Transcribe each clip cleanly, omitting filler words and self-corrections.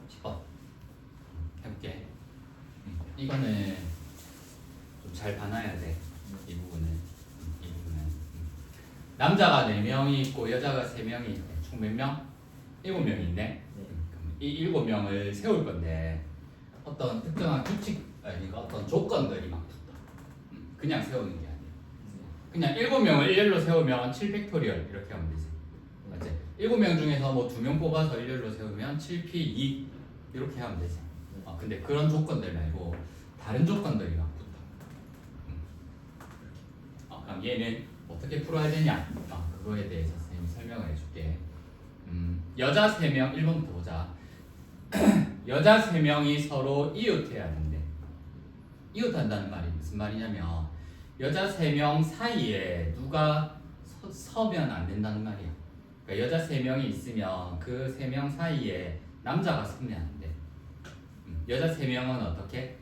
10번 해볼게. 이거는 좀 잘 봐놔야 돼. 이 부분은. 남자가 4명이 있고 여자가 3명이 있대. 총 몇 명? 7명이 있네. 이 7명을 세울 건데 어떤 특정한 규칙, 그러니까 어떤 조건들이 막 붙어. 그냥 세우는 게 아니야. 그냥 7명을 일렬로 세우면 7팩토리얼 이렇게 하면 되지. 맞지? 7명 중에서 뭐 2명 뽑아서 일렬로 세우면 7p2 이렇게 하면 되지. 근데 그런 조건들 말고 다른 조건들이 막 붙어. 그럼 얘는 어떻게 풀어야 되냐? 그거에 대해서 선생님이 설명을 해줄게. 여자 3명, 1번부터 보자. 여자 3명이 서로 이웃해야 된대. 이웃한다는 말이 무슨 말이냐면 여자 3명 사이에 누가 서면 안 된다는 말이야. 그러니까 여자 3명이 있으면 그 3명 사이에 남자가 서면 안 돼. 여자 3명은 어떻게?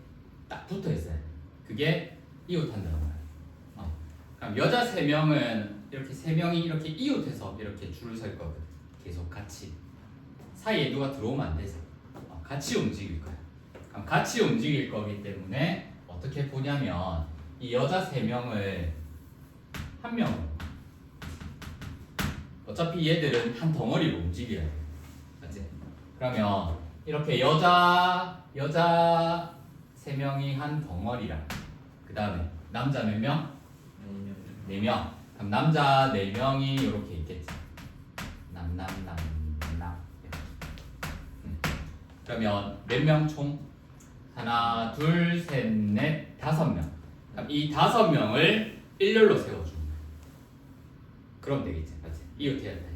딱 붙어 있어요. 그게 이웃한다는 말이야. 그럼 여자 3명은 이렇게 3명이 이렇게 이웃해서 이렇게 줄을 설 거거든. 계속 같이. 사이에 누가 들어오면 안 되지. 같이 움직일 거야. 그럼 같이 움직일 거기 때문에 어떻게 보냐면 이 여자 3명을 한 명으로. 어차피 얘들은 한 덩어리로 움직여야 돼. 맞지? 그러면 이렇게 여자 3명이 한 덩어리랑 그 다음에 남자 몇 명? 4명. 그럼 남자 4명이 이렇게 있겠지. 남. 그러면 몇 명 총? 하나, 둘, 셋, 넷, 5명. 그럼 이 5명을 일렬로 세워주는 거야. 그럼 되겠지. 맞지? 이웃해야 돼.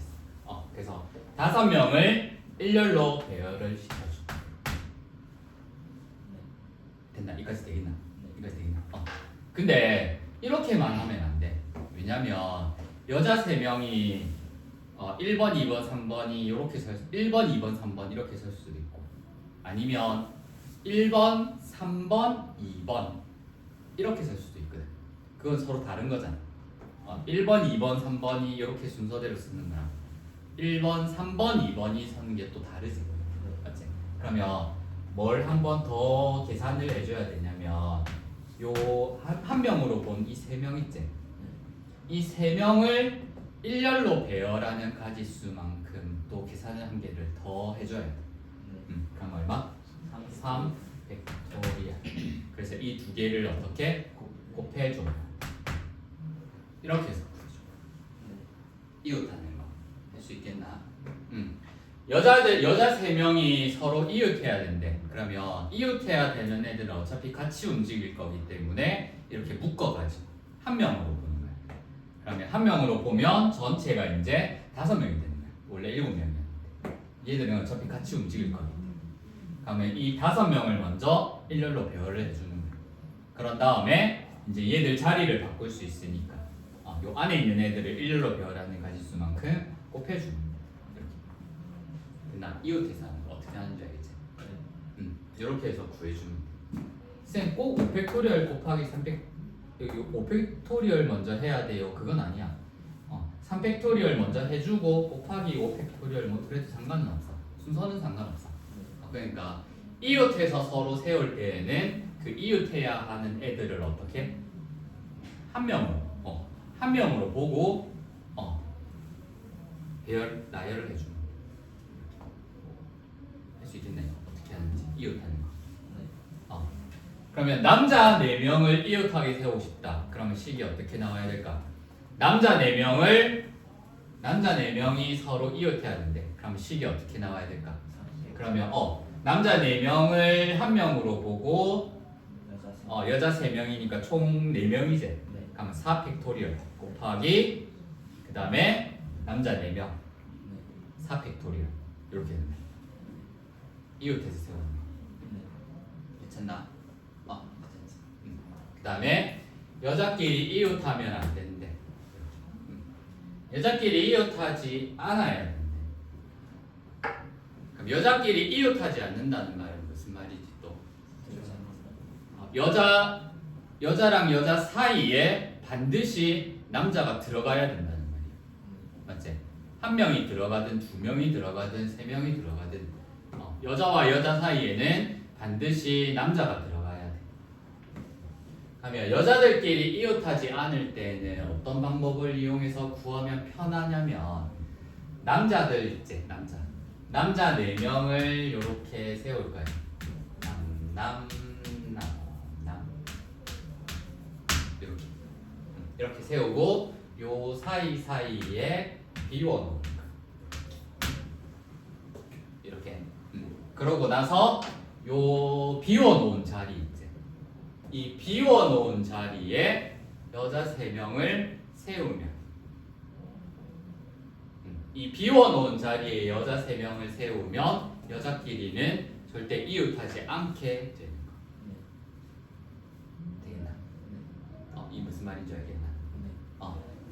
그래서 5명을 일렬로 배열을 시켜줘. 됐나? 이까지 되겠나? 이까지 되겠나? 근데 이렇게만 하면 안 돼. 왜냐면 여자 3명이 1번, 2번, 3번이 이렇게 1번, 2번, 3번 이렇게 설 수도 있고 아니면 1번, 3번, 2번 이렇게 설 수도 있거든. 그건 서로 다른 거잖아. 1번, 2번, 3번이 이렇게 순서대로 쓰는 거랑 1번, 3번, 2번이 서는 게 또 다르지. 맞지? 그러면 뭘 한 번 더 계산을 해줘야 되냐면 요 한 명으로 본 이 3명 있지? 이 3명을 일렬로 배열하는 가지수만큼 또 계산을 한 개를 더 해줘야 돼. 그럼 얼마? 3 팩토리얼. 그래서 이 두 개를 어떻게? 곱해줘. 이렇게 해서 풀어줘. 이웃하는 거. 할 수 있겠나? 여자 3명이 서로 이웃해야 된대. 그러면 이웃해야 되는 애들은 어차피 같이 움직일 거기 때문에 이렇게 묶어가지고 한 명으로 보는 거야. 그러면 한 명으로 보면 전체가 이제 5명이 되는 거야. 원래 7명이었는데 얘들은 어차피 같이 움직일 거니까. 그러면 이 5명을 먼저 일렬로 배열을 해주는 거야. 그런 다음에 이제 얘들 자리를 바꿀 수 있으니까 요 안에 있는 애들을 일렬로 배열하는 가지수만큼 곱해주는 거야. 나 이웃해서 하는 거 어떻게 하는지 알겠지? 이렇게 해서 구해주면 쌤 꼭 5팩토리얼 곱하기 3팩 여기 5팩토리얼 먼저 해야 돼요. 그건 아니야. 3팩토리얼 먼저 해주고 곱하기 5팩토리얼 뭐 그래도 상관은 없어. 순서는 상관없어. 그러니까 이웃해서 서로 세울 때에는 그 이웃해야 하는 애들을 어떻게? 한 명으로 보고 나열을 해주는 거야. 수 있겠네요. 어떻게 하는지 이웃하는 거. 그러면 남자 4명을 이웃하게 세우고 싶다. 그러면 식이 어떻게 나와야 될까? 남자 4명이 서로 이웃해야 되는데 그러면 식이 어떻게 나와야 될까? 그러면 남자 4명을 한 명으로 보고 여자 3명이니까 총 4명이지. 그러면 4팩토리얼 곱하기 그 다음에 남자 4명 4팩토리얼 이렇게 되는 거야. 이웃해서 세우는 거. 괜찮나? 그 다음에 여자끼리 이웃하면 안 되는데 여자끼리 이웃하지 않아야 되는데 그럼 여자끼리 이웃하지 않는다는 말은 무슨 말이지 또? 여자랑 여자 사이에 반드시 남자가 들어가야 된다는 말이야. 맞지? 한 명이 들어가든 2명이 들어가든 3명이 들어가든 여자와 여자 사이에는 반드시 남자가 들어가야 돼. 그러면 여자들끼리 이웃하지 않을 때는 어떤 방법을 이용해서 구하면 편하냐면 남자들 있지, 남자 4명을 이렇게 세울 거예요. 남 이렇게 세우고 요 사이사이에 비워놓은 거예요. 이렇게. 그러고 나서 요 비워놓은 자리 있지. 이 비워놓은 자리에 여자 3명을 세우면 이 비워놓은 자리에 여자 3명을 세우면 여자끼리는 절대 이웃하지 않게 되는 거. 되겠나? 이 무슨 말인지 알겠나?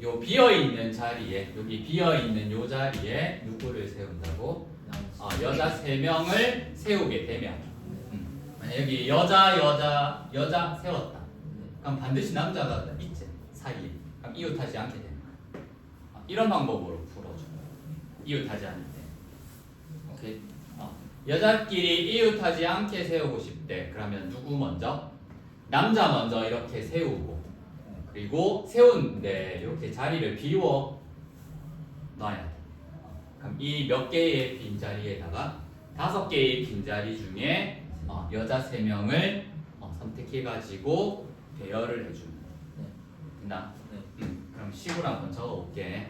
요 비어있는 자리에, 여기 비어있는 요 자리에 누구를 세운다고? 여자 3명을 세우게 되면 만약 여기 여자 세웠다. 그럼 반드시 남자가 있지, 사이에. 그럼 이웃하지 않게 되는 거야. 이런 방법으로 풀어줘. 이웃하지 않을 때. 오케이? 여자끼리 이웃하지 않게 세우고 싶대. 그러면 누구 먼저? 남자 먼저 이렇게 세우고, 그리고 세우는데 이렇게 자리를 비워 놔야 돼. 그럼 이 몇 개의 빈자리에다가 5개의 빈자리 중에 여자 3명을 선택해가지고 배열을 해주는 거야. 됐나? 그럼 식으로 한번 적어볼게.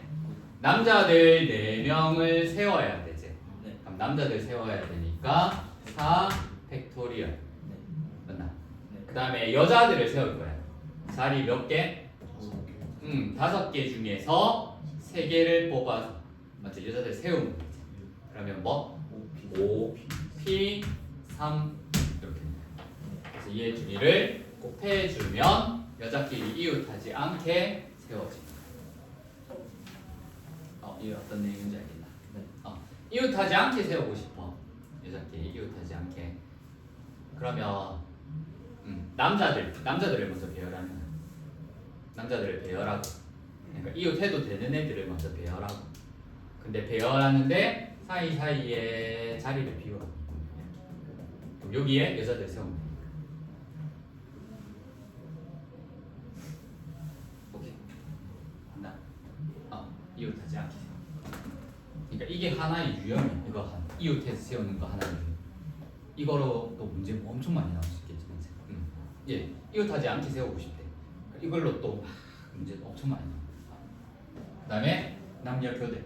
남자들 4명을 세워야 되지. 그럼 남자들 세워야 되니까 4 팩토리얼. 맞나? 그 다음에 여자들을 세울 거야. 자리 몇 개? 5개 중에서 3개를 뽑아서 맞지? 여자들 세우면 되지. 그러면 뭐? 5P 3 이렇게. 그래서 이의 주기를 곱해주면 여자끼리 이웃하지 않게 세워집니다. 이게 어떤 내용인지 알겠나? 이웃하지 않게 세우고 싶어. 여자끼리 이웃하지 않게. 그러면 남자들을 먼저 배열하는. 남자들을 배열하고. 그러니까 이웃해도 되는 애들을 먼저 배열하고. 근데 배열하는데 사이사이에 자리를 비워. 그럼 여기에 여자들 세우면 돼. 오케이. 한다. 이웃하지 않게 세워. 그러니까 이게 하나의 유형이야. 이거 이웃해서 세우는 거 하나의 유형. 이거로 또 문제 엄청 많이 나올 수 있겠지. 예, 이웃하지 않게 세우고 싶대. 이걸로 또 문제 엄청 많이 나와. 그다음에 남녀 교대.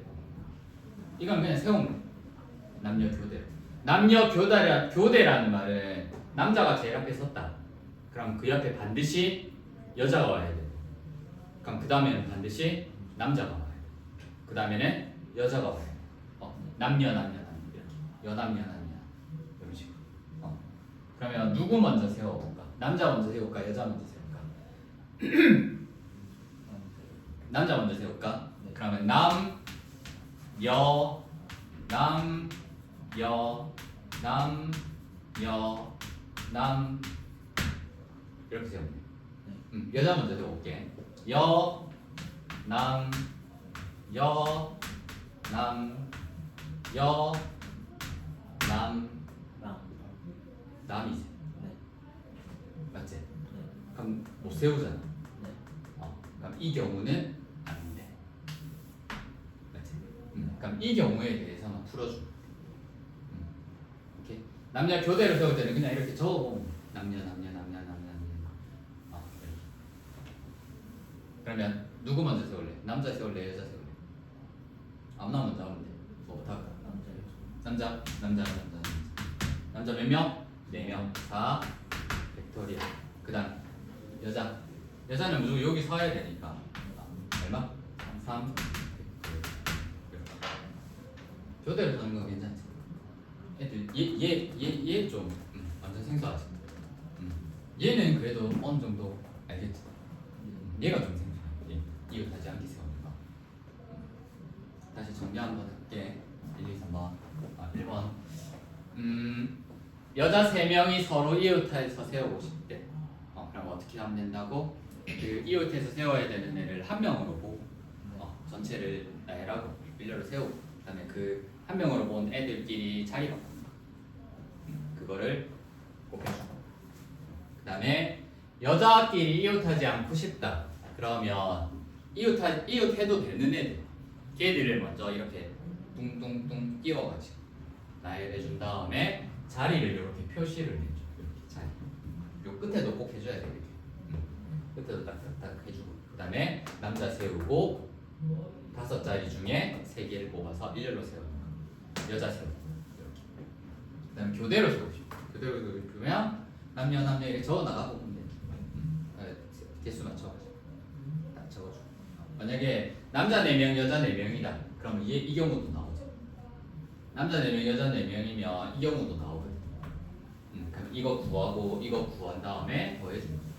이건 그냥 세우는 거야. 남녀 교대. 남녀 교대라는 말은 남자가 제일 앞에 섰다. 그럼 그 옆에 반드시 여자가 와야 돼. 그럼 그 다음에는 반드시 남자가 와야 돼. 그 다음에는 여자가 와야 돼. 남녀 이렇게 여남녀 이런 식으로. 그러면 누구 먼저 세워볼까? 남자 먼저 세울까? 여자 먼저 세울까? 남자 먼저 세울까? 그러면 남 이렇게 세우면 돼. 여자 먼저 세워볼게. 남이 세. 맞지? 그럼 못 세우잖아. 그럼 이 경우는 안 돼. 맞지? 그럼 이 경우에 대해서만 풀어줘. 오케이? 남녀 교대로 세울 때는 그냥 이렇게 적어보면 남녀. 그러면 누구 먼저 세울래? 남자 세울래? 여자 세울래? 아무나 먼저 하면 돼. 뭐부터 할까? 남자 몇 명? 4명. 4 팩토리얼. 그 다음 여자는 무조건 여기 서야 되니까 얼마? 3 교대로 서는 건 괜찮지? 애들 얘 좀 완전 생소하지? 얘는 그래도 어느 정도 알겠지? 얘가 좀 생소해. 이웃하지 않게 세우는 거. 다시 정리 한번 할게. 1, 2, 3번. 1번. 여자 3명이 서로 이웃해서 세우고 싶대. 그럼 어떻게 하면 된다고? 그 이웃해서 세워야 되는 애를 한 명으로 보고 전체를 나열하고 일렬로 세우고, 그다음에 그 한 명으로 본 애들끼리 자리 바꾸는 거. 여자끼리 이웃하지 않고 싶다. 그러면 이웃해도 되는 애들, 걔들을 먼저 이렇게 뚱뚱뚱 띄워가지고 나열해준 다음에 자리를 이렇게 표시를 해줘. 이렇게 자리. 요 끝에도 꼭 해줘야 돼. 이렇게. 끝에도 딱딱딱 해주고. 그다음에 남자 세우고 5자리 중에 3개를 뽑아서 일렬로 세우는 거. 여자 세우고. 이렇게. 그다음에 교대로 세우고 싶어. 교대로 세우면 남녀 이렇게 적어 나가고 보면 돼. 개수 맞춰가지고 딱 적어줘. 만약에 남자 4명, 여자 4명이다. 그럼 이 경우도 나오죠. 남자 4명, 여자 4명이면 이 경우도 나오거든. 그럼 이거 구하고 이거 구한 다음에 더 해주면 돼.